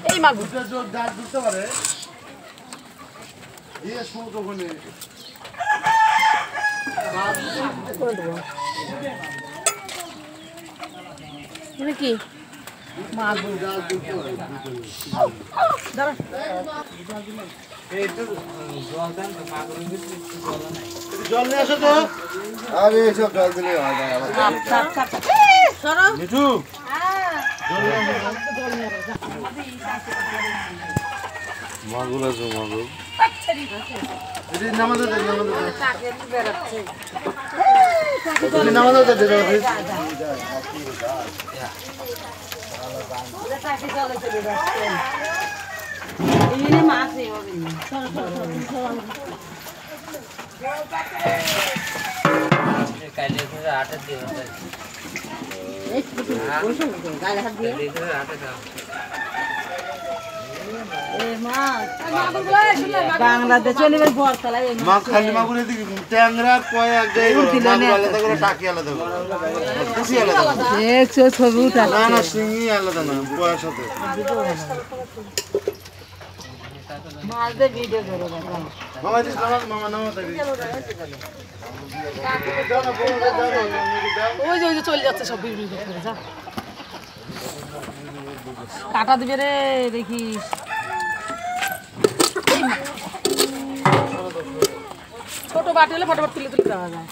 এই মাগুর ডাক দিতে পারে দিয়ে শুরু তখন কি মাগুর দাঁড়া জল নিয়ে আসো তো আরে এসব জল দিলে হয় মিঠু মাগুর আছে মাগুর নামাজ বাংলাদেশ চলে মা খালি মাগুর এদিকে ট্যাংরা কয় এক জায়গায় আলাদা করে টাকি আলাদা করে খুশি আলাদা দেখছো ছবি উঠা না না সিঙ্গি আলাদা না কয়ার সাথে মাছ দে ভিডিও করো মামা দিস মামা নামা তাই ওই যে চলে যাচ্ছে সব বিড়বিড় করে যা কাটা দিবে রে দেখিস ছোট বাটি হলে ফটোফট তুলে তুলে দেওয়া যায়